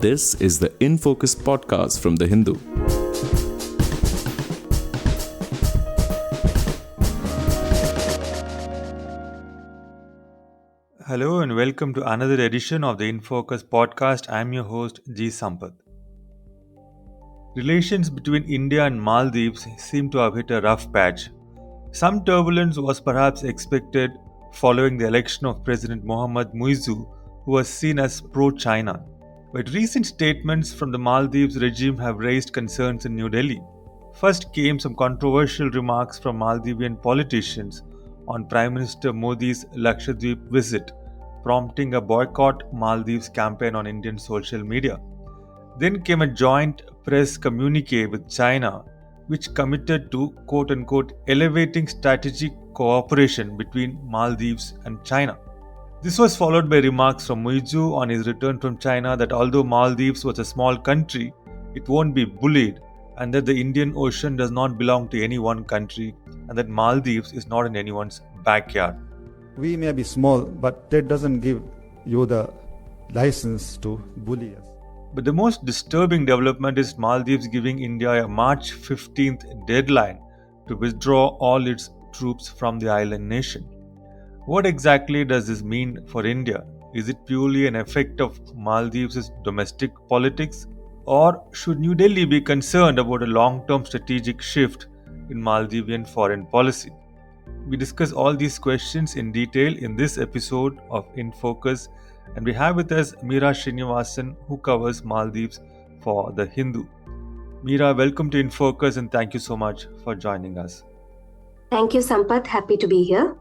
This is the In Focus podcast from The Hindu. Hello and welcome to another edition of the In Focus podcast. I'm your host G. Sampath. Relations between India and Maldives seem to have hit a rough patch. Some turbulence was perhaps expected following the election of President Mohammad Muizzu, who was seen as pro-China. But recent statements from the Maldives regime have raised concerns in New Delhi. First came some controversial remarks from Maldivian politicians on Prime Minister Modi's Lakshadweep visit, prompting a boycott Maldives campaign on Indian social media. Then came a joint press communique with China, which committed to quote-unquote elevating strategic cooperation between Maldives and China. This was followed by remarks from Muizzu on his return from China that although Maldives was a small country, it won't be bullied, and that the Indian Ocean does not belong to any one country, and that Maldives is not in anyone's backyard. We may be small, but that doesn't give you the license to bully us. But the most disturbing development is Maldives giving India a March 15th deadline to withdraw all its troops from the island nation. What exactly does this mean for India? Is it purely an effect of Maldives' domestic politics? Or should New Delhi be concerned about a long-term strategic shift in Maldivian foreign policy? We discuss all these questions in detail in this episode of In Focus, and we have with us Meera Srinivasan, who covers Maldives for The Hindu. Meera, welcome to In Focus and thank you so much for joining us. Thank you, Sampath. Happy to be here.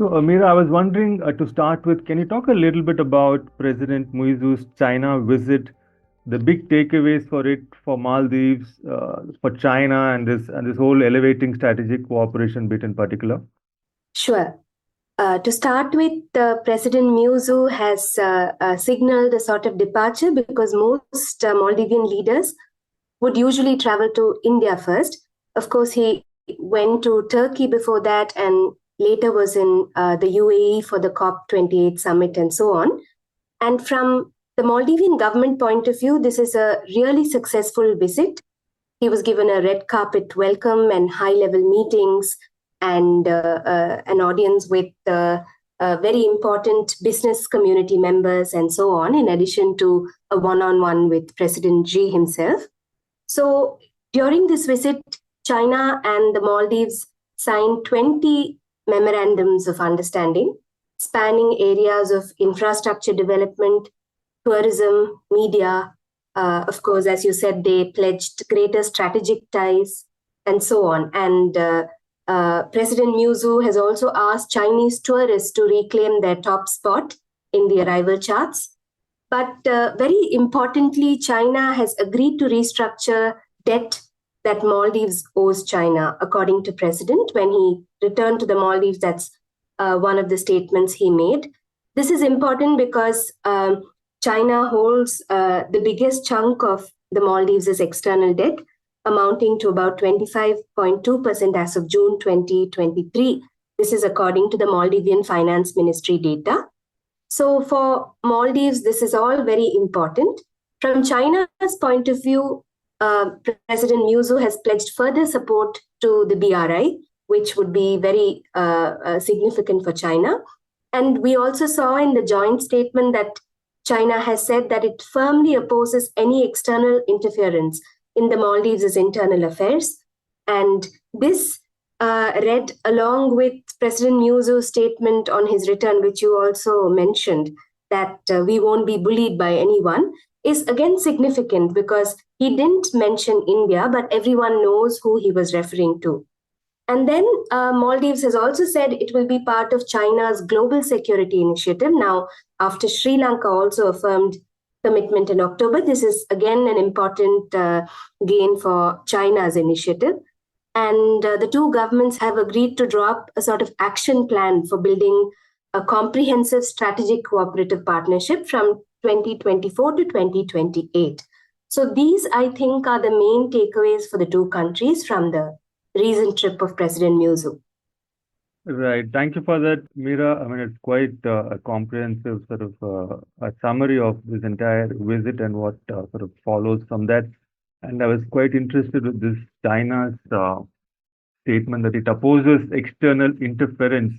So, Meera, I was wondering to start with, can you talk a little bit about President Muizzu's China visit, the big takeaways for it, for Maldives, for China, and this whole elevating strategic cooperation bit in particular? Sure. To start with, President Muizzu has signaled a sort of departure because most Maldivian leaders would usually travel to India first. Of course, he went to Turkey before that and later was in the UAE for the COP28 summit and so on. And from the Maldivian government point of view, this is a really successful visit. He was given a red carpet welcome and high-level meetings and an audience with very important business community members and so on, in addition to a one-on-one with President Xi himself. So during this visit, China and the Maldives signed 20 memorandums of understanding, spanning areas of infrastructure development, tourism, media. Of course, as you said, they pledged greater strategic ties and so on. And President Muizzu has also asked Chinese tourists to reclaim their top spot in the arrival charts. But very importantly, China has agreed to restructure debt that Maldives owes China, according to President. When he returned to the Maldives, that's one of the statements he made. This is important because China holds the biggest chunk of the Maldives' external debt, amounting to about 25.2% as of June 2023. This is according to the Maldivian Finance Ministry data. So for Maldives, this is all very important. From China's point of view, President Muizzu has pledged further support to the BRI, which would be very significant for China. And we also saw in the joint statement that China has said that it firmly opposes any external interference in the Maldives' internal affairs. And this read along with President Muizzu's statement on his return, which you also mentioned, that we won't be bullied by anyone, is again significant because he didn't mention India, but everyone knows who he was referring to. And then Maldives has also said it will be part of China's global security initiative. Now, after Sri Lanka also affirmed commitment in October, this is again an important gain for China's initiative. And the two governments have agreed to draw up a sort of action plan for building a comprehensive strategic cooperative partnership from 2024 to 2028. So these, I think, are the main takeaways for the two countries from the recent trip of President Muizzu. Right. Thank you for that, Mira. I mean, it's quite a comprehensive sort of a summary of this entire visit and what sort of follows from that. And I was quite interested with this China's statement that it opposes external interference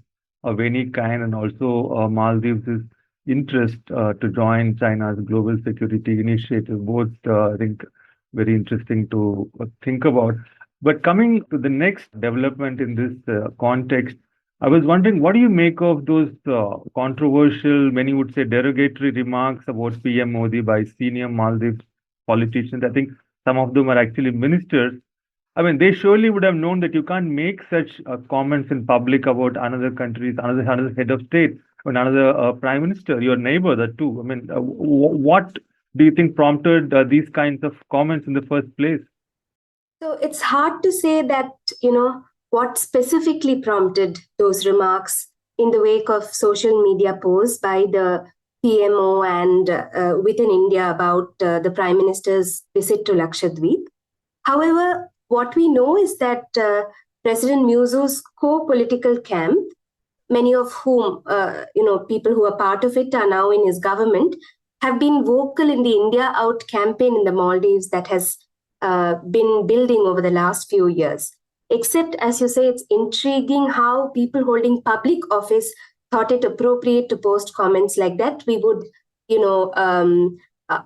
of any kind, and also Maldives' interest to join China's global security initiative. Both, I think, very interesting to think about. But coming to the next development in this context, I was wondering, what do you make of those controversial, many would say derogatory remarks about PM Modi by senior Maldives politicians? I think some of them are actually ministers. I mean, they surely would have known that you can't make such comments in public about another country's, another head of state, or another prime minister, your neighbor, that too. I mean, what do you think prompted these kinds of comments in the first place? So it's hard to say that, what specifically prompted those remarks in the wake of social media posts by the PMO and within India about the Prime Minister's visit to Lakshadweep. However, what we know is that President Musu's co-political camp, many of whom, people who are part of it are now in his government, have been vocal in the India Out campaign in the Maldives that has been building over the last few years. Except, as you say, it's intriguing how people holding public office thought it appropriate to post comments like that. We would,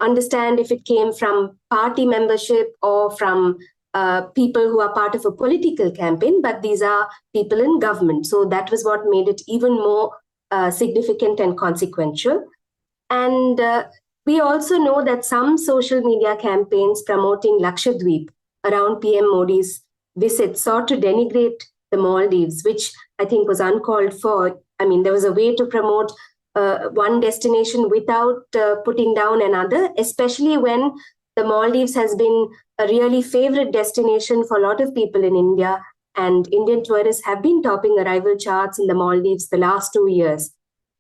understand if it came from party membership or from people who are part of a political campaign, but these are people in government. So that was what made it even more significant and consequential. And we also know that some social media campaigns promoting Lakshadweep around PM Modi's visit sought to denigrate the Maldives, which I think was uncalled for. I mean, there was a way to promote one destination without putting down another, especially when the Maldives has been a really favorite destination for a lot of people in India, and Indian tourists have been topping arrival charts in the Maldives the last 2 years.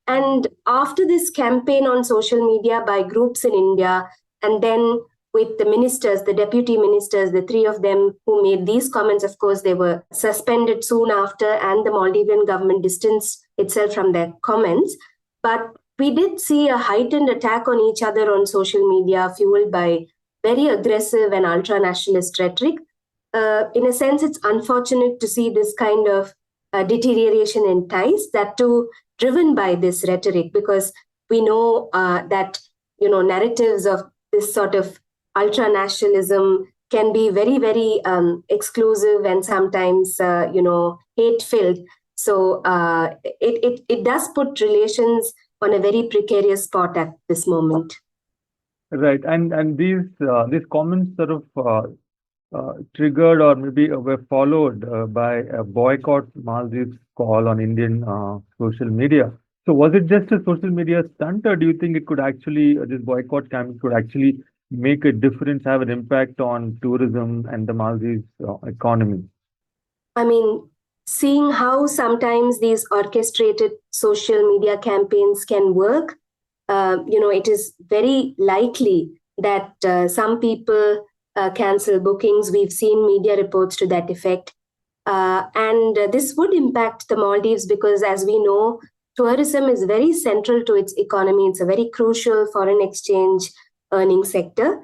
And after this campaign on social media by groups in India, and then with the ministers, the deputy ministers, the three of them who made these comments, of course, they were suspended soon after, and the Maldivian government distanced itself from their comments. But we did see a heightened attack on each other on social media, fueled by very aggressive and ultra-nationalist rhetoric. In a sense, it's unfortunate to see this kind of deterioration in ties, that too driven by this rhetoric, because we know that, narratives of this sort of ultra-nationalism can be very, very exclusive and sometimes, hate-filled. So it does put relations on a very precarious spot at this moment. Right, and these comments sort of triggered or maybe were followed by a boycott Maldives call on Indian social media. So was it just a social media stunt, or do you think it could actually, this boycott campaign could actually make a difference, have an impact on tourism and the Maldives economy? I mean, seeing how sometimes these orchestrated social media campaigns can work, it is very likely that some people cancel bookings. We've seen media reports to that effect. And this would impact the Maldives because, as we know, tourism is very central to its economy. It's a very crucial foreign exchange earning sector.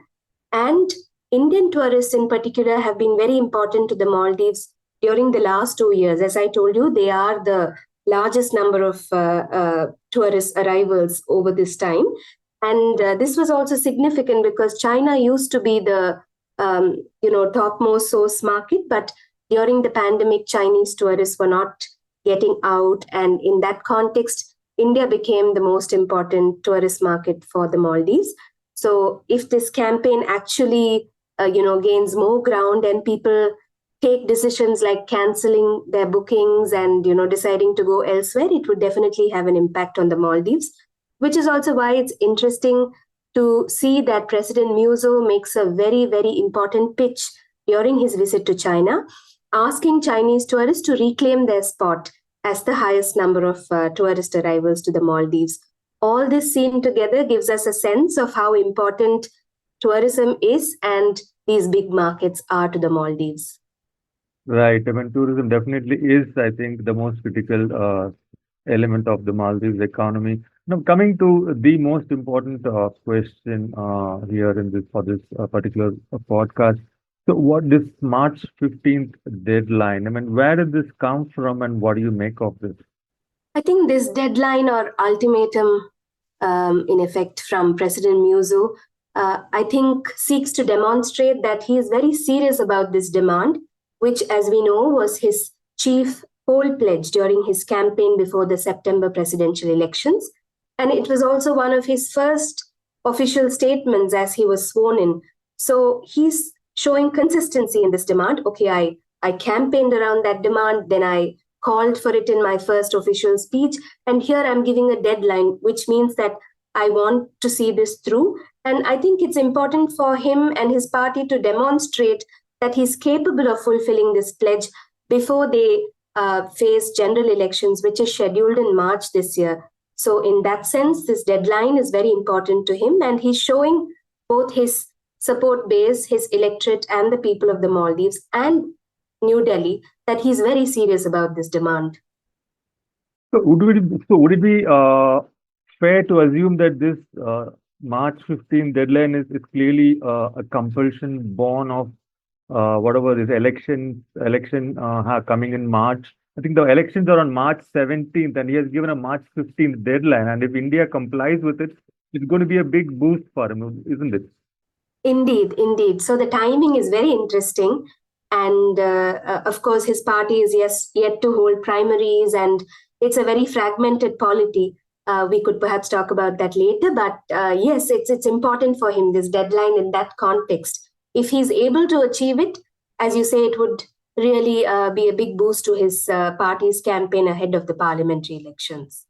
And Indian tourists in particular have been very important to the Maldives during the last 2 years. As I told you, they are the largest number of tourist arrivals over this time. And this was also significant because China used to be the topmost source market, but during the pandemic, Chinese tourists were not getting out. And in that context, India became the most important tourist market for the Maldives. So if this campaign actually, gains more ground and people take decisions like canceling their bookings and, deciding to go elsewhere, it would definitely have an impact on the Maldives, which is also why it's interesting to see that President Muzo makes a very, very important pitch during his visit to China, asking Chinese tourists to reclaim their spot as the highest number of tourist arrivals to the Maldives. All this seen together gives us a sense of how important tourism is and these big markets are to the Maldives. Right. I mean, tourism definitely is, I think, the most critical element of the Maldives economy. Now, coming to the most important question here in this for this particular podcast. So, what this March 15th deadline? I mean, where did this come from, and what do you make of this? I think this deadline or ultimatum, in effect, from President Muzu, I think seeks to demonstrate that he is very serious about this demand, which, as we know, was his chief poll pledge during his campaign before the September presidential elections. And it was also one of his first official statements as he was sworn in. So he's showing consistency in this demand. Okay, I campaigned around that demand, then I called for it in my first official speech. And here I'm giving a deadline, which means that I want to see this through. And I think it's important for him and his party to demonstrate that he's capable of fulfilling this pledge before they face general elections, which is scheduled in March this year. So, in that sense, this deadline is very important to him, and he's showing both his support base, his electorate, and the people of the Maldives and New Delhi that he's very serious about this demand. So would it be fair to assume that this March 15 deadline is clearly a compulsion born of whatever this election coming in March? I think the elections are on March 17th, and he has given a March 15th deadline. And if India complies with it, it's going to be a big boost for him, isn't it? Indeed, indeed. So the timing is very interesting. And of course, his party is yet to hold primaries, and it's a very fragmented polity. We could perhaps talk about that later. But yes, it's important for him, this deadline in that context. If he's able to achieve it, as you say, it would really be a big boost to his party's campaign ahead of the parliamentary elections.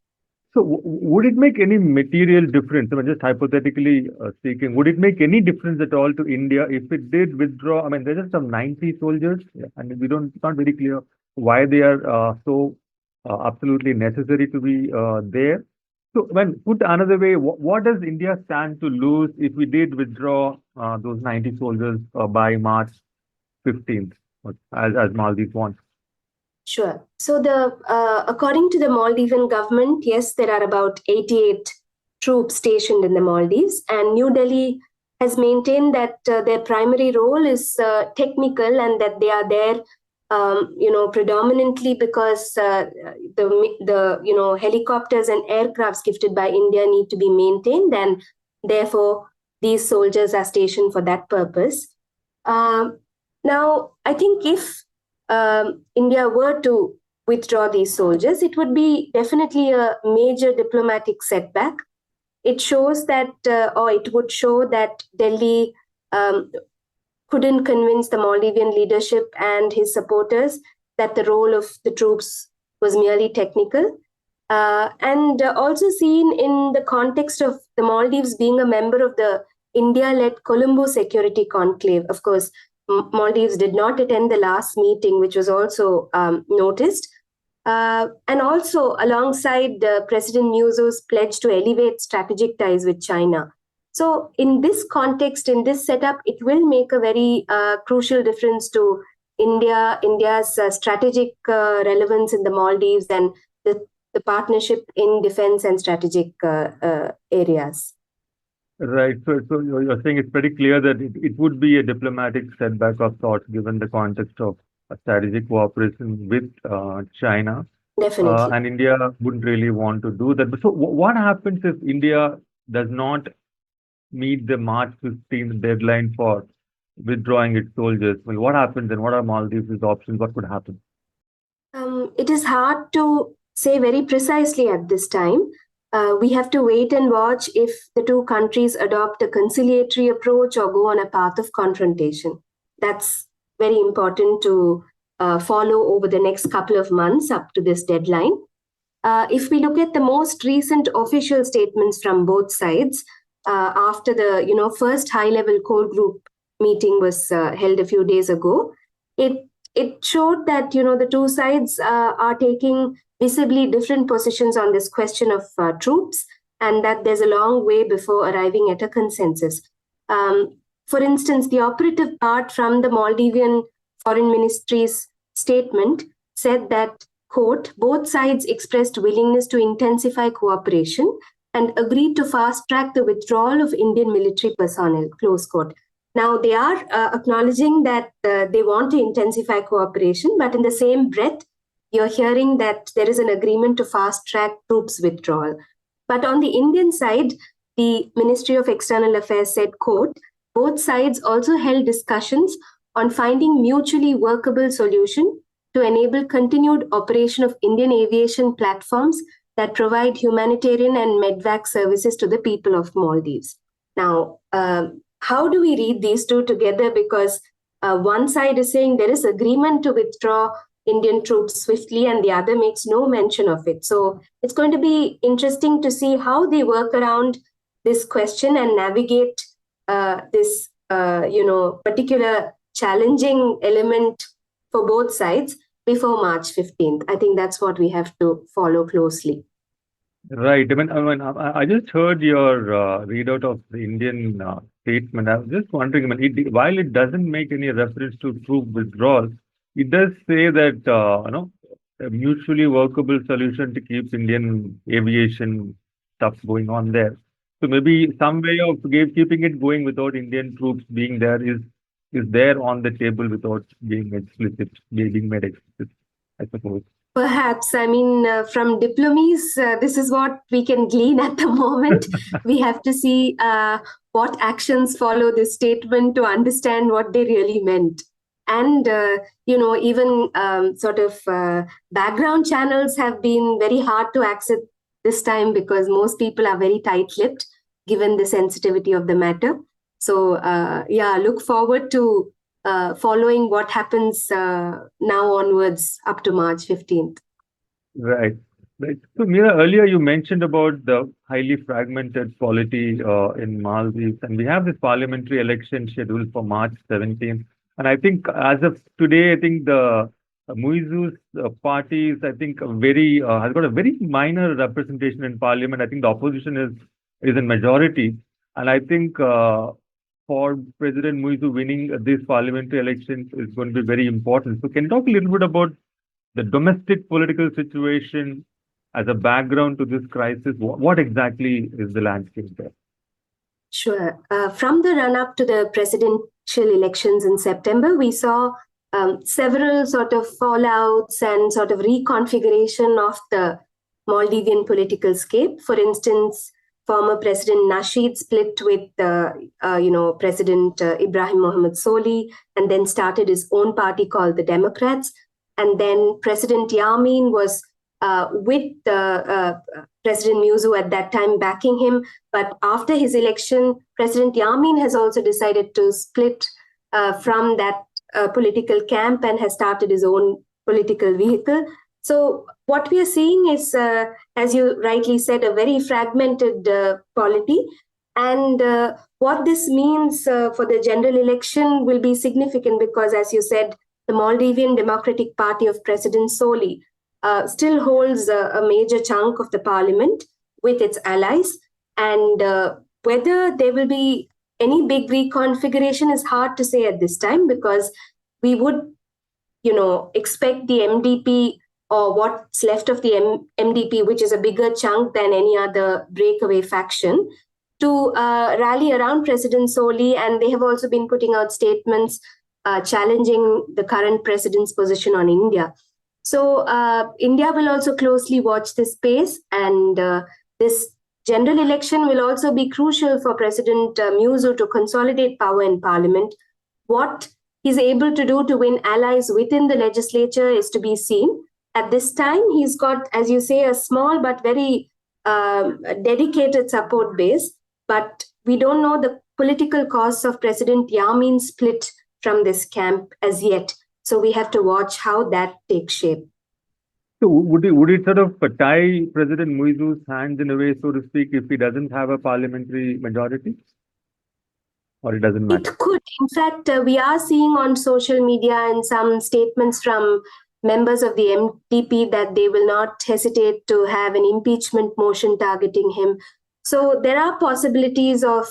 So, would it make any material difference? I mean, just hypothetically speaking, would it make any difference at all to India if it did withdraw? I mean, there's just some 90 soldiers, and it's not very clear why they are so absolutely necessary to be there. So, when put another way, what does India stand to lose if we did withdraw those 90 soldiers by March 15th, as Maldives wants? Sure. So according to the Maldivian government, yes, there are about 88 troops stationed in the Maldives, and New Delhi has maintained that their primary role is technical, and that they are there, predominantly because the helicopters and aircrafts gifted by India need to be maintained, and therefore these soldiers are stationed for that purpose. Now, I think if India were to withdraw these soldiers, it would be definitely a major diplomatic setback. It shows that, or it would show that Delhi couldn't convince the Maldivian leadership and his supporters that the role of the troops was merely technical. And also seen in the context of the Maldives being a member of the India-led Colombo Security Conclave. Of course, Maldives did not attend the last meeting, which was also noticed. And also alongside President Muzo's pledge to elevate strategic ties with China. So in this context, in this setup, it will make a very crucial difference to India's strategic relevance in the Maldives and the partnership in defense and strategic areas. Right. So you're saying it's pretty clear that it would be a diplomatic setback of sorts given the context of a strategic cooperation with China. Definitely. And India wouldn't really want to do that. But so what happens if India does not meet the March 15th deadline for withdrawing its soldiers? Well, what happens and what are Maldives' options? What could happen? It is hard to say very precisely at this time. We have to wait and watch if the two countries adopt a conciliatory approach or go on a path of confrontation. That's very important to follow over the next couple of months up to this deadline. If we look at the most recent official statements from both sides, after the first high-level core group meeting was held a few days ago, it showed that the two sides are taking visibly different positions on this question of troops, and that there's a long way before arriving at a consensus. For instance, the operative part from the Maldivian Foreign Ministry's statement said that, quote, both sides expressed willingness to intensify cooperation and agreed to fast-track the withdrawal of Indian military personnel, close quote. Now, they are acknowledging that they want to intensify cooperation, but in the same breath, you're hearing that there is an agreement to fast-track troops withdrawal. But on the Indian side, the Ministry of External Affairs said, quote, both sides also held discussions on finding mutually workable solution to enable continued operation of Indian aviation platforms that provide humanitarian and medvac services to the people of Maldives. Now, how do we read these two together? Because one side is saying there is agreement to withdraw Indian troops swiftly, and the other makes no mention of it. So it's going to be interesting to see how they work around this question and navigate this, particular challenging element for both sides before March 15th. I think that's what we have to follow closely. Right. I just heard your readout of the Indian statement. I was just wondering, while it doesn't make any reference to troop withdrawal, it does say that a mutually workable solution to keep Indian aviation stuff going on there. So maybe some way of keeping it going without Indian troops being there is there on the table without being made explicit, I suppose. Perhaps. I mean, from diplomies, this is what we can glean at the moment. We have to see what actions follow this statement to understand what they really meant. And, even background channels have been very hard to access this time because most people are very tight-lipped given the sensitivity of the matter. So, look forward to following what happens now onwards up to March 15th. Right. So, Meera, earlier you mentioned about the highly fragmented polity in Maldives, and we have this parliamentary election scheduled for March 17th. And I think as of today, I think the Muizu's party is, I think, has got a very minor representation in parliament. I think the opposition is in majority. And I think for President Muizu winning this parliamentary election is going to be very important. So can you talk a little bit about the domestic political situation as a background to this crisis? What exactly is the landscape there? Sure. From the run-up to the presidential elections in September, we saw several sort of fallouts and sort of reconfiguration of the Maldivian political scape. For instance, former President Nasheed split with President Ibrahim Mohammed Soli, and then started his own party called the Democrats. And then President Yamin was with President Muizu at that time backing him. But after his election, President Yamin has also decided to split from that political camp and has started his own political vehicle. So what we are seeing is, as you rightly said, a very fragmented polity. And what this means for the general election will be significant because, as you said, the Maldivian Democratic Party of President Soli still holds a major chunk of the parliament with its allies. And whether there will be any big reconfiguration is hard to say at this time because we would, expect the MDP or what's left of the MDP, which is a bigger chunk than any other breakaway faction, to rally around President Soli. And they have also been putting out statements challenging the current president's position on India. So India will also closely watch this space, and this general election will also be crucial for President Muizu to consolidate power in parliament. What he's able to do to win allies within the legislature is to be seen. At this time, he's got, as you say, a small but very dedicated support base. But we don't know the political costs of President Yamin's split from this camp as yet. So we have to watch how that takes shape. So would it sort of tie President Muizu's hands in a way, so to speak, if he doesn't have a parliamentary majority? Or it doesn't matter? It could. In fact, we are seeing on social media and some statements from members of the MDP that they will not hesitate to have an impeachment motion targeting him. So there are possibilities of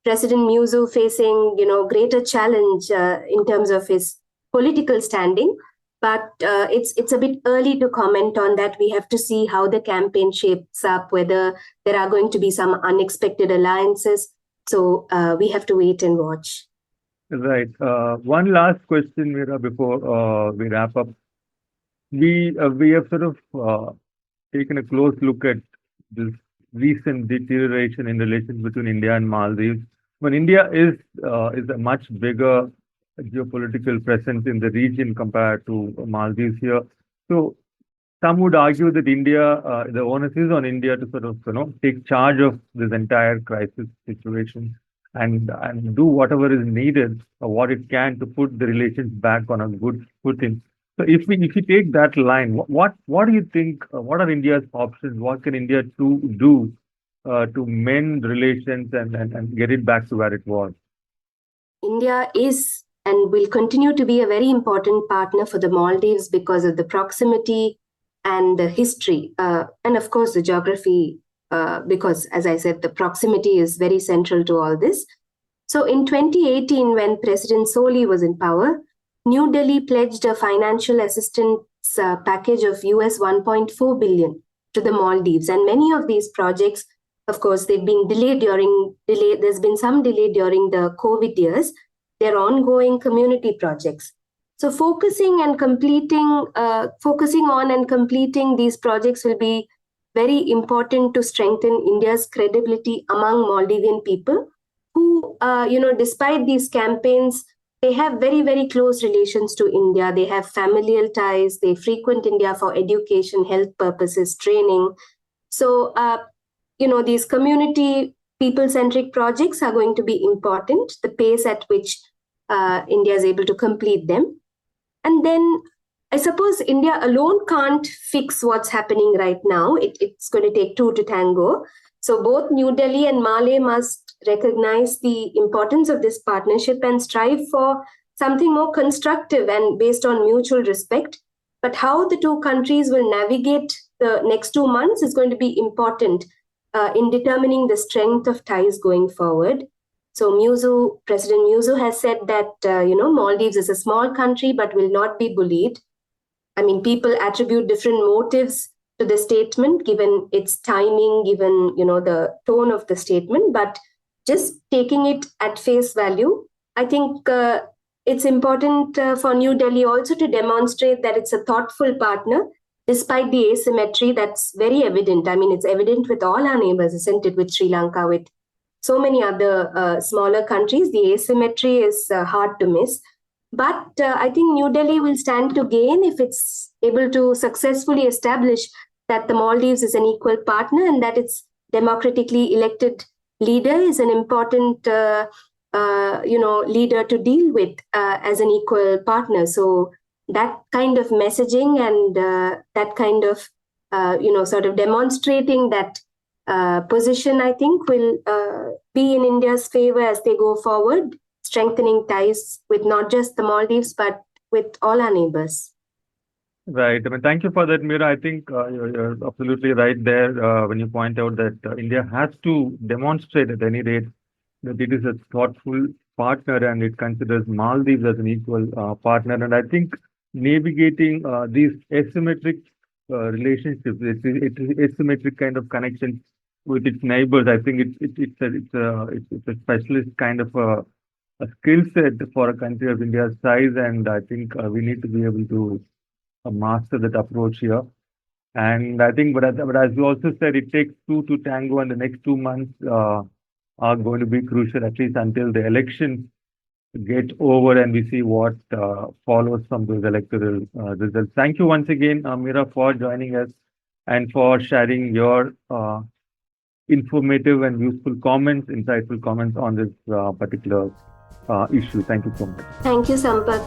President Muizu facing, greater challenge in terms of his political standing. But it's a bit early to comment on that. We have to see how the campaign shapes up, whether there are going to be some unexpected alliances. So we have to wait and watch. Right. One last question, Mira, before we wrap up. We have sort of taken a close look at this recent deterioration in relations between India and Maldives. When India is a much bigger geopolitical presence in the region compared to Maldives here. So some would argue that the onus is on India to sort of take charge of this entire crisis situation and do whatever is needed or what it can to put the relations back on a good footing. So if we take that line, what do you think? What are India's options? What can India do to mend relations and get it back to where it was? India is and will continue to be a very important partner for the Maldives because of the proximity and the history, and of course the geography, because as I said, the proximity is very central to all this. So in 2018, when President Soli was in power, New Delhi pledged a financial assistance package of US 1.4 billion to the Maldives. And many of these projects, of course, they've been delayed. There's been some delay during the COVID years. They're ongoing community projects. So focusing on and completing these projects will be very important to strengthen India's credibility among Maldivian people who, despite these campaigns, they have very, very close relations to India. They have familial ties. They frequent India for education, health purposes, training. So, these community people-centric projects are going to be important, the pace at which India is able to complete them. And then I suppose India alone can't fix what's happening right now. It's going to take two to tango. So both New Delhi and Malé must recognize the importance of this partnership and strive for something more constructive and based on mutual respect. But how the two countries will navigate the next 2 months is going to be important in determining the strength of ties going forward. So President Muzu has said that, Maldives is a small country but will not be bullied. I mean, people attribute different motives to the statement, given its timing, given, the tone of the statement. But just taking it at face value, I think it's important for New Delhi also to demonstrate that it's a thoughtful partner, despite the asymmetry that's very evident. I mean, it's evident with all our neighbors, isn't it? With Sri Lanka, with so many other smaller countries, the asymmetry is hard to miss. But I think New Delhi will stand to gain if it's able to successfully establish that the Maldives is an equal partner and that its democratically elected leader is an important, leader to deal with as an equal partner. So that kind of messaging and that kind of, sort of demonstrating that position, I think, will be in India's favor as they go forward, strengthening ties with not just the Maldives, but with all our neighbors. Right. I mean, thank you for that, Mira. I think you're absolutely right there when you point out that India has to demonstrate at any rate that it is a thoughtful partner and it considers Maldives as an equal partner. And I think navigating these asymmetric relationships, asymmetric kind of connections with its neighbors, I think it's a specialist kind of a skill set for a country of India's size, and I think we need to be able to master that approach here. And I think, but as you also said, it takes two to tango, and the next 2 months are going to be crucial, at least until the elections get over and we see what follows from those electoral results. Thank you once again, Mira, for joining us and for sharing your informative and useful comments, insightful comments on this particular issue. Thank you so much. Thank you, Sampath.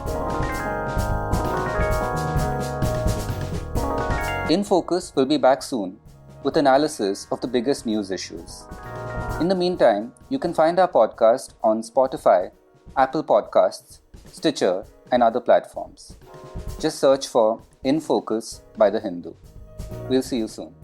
In Focus will be back soon with analysis of the biggest news issues. In the meantime, you can find our podcast on Spotify, Apple Podcasts, Stitcher, and other platforms. Just search for In Focus by The Hindu. We'll see you soon.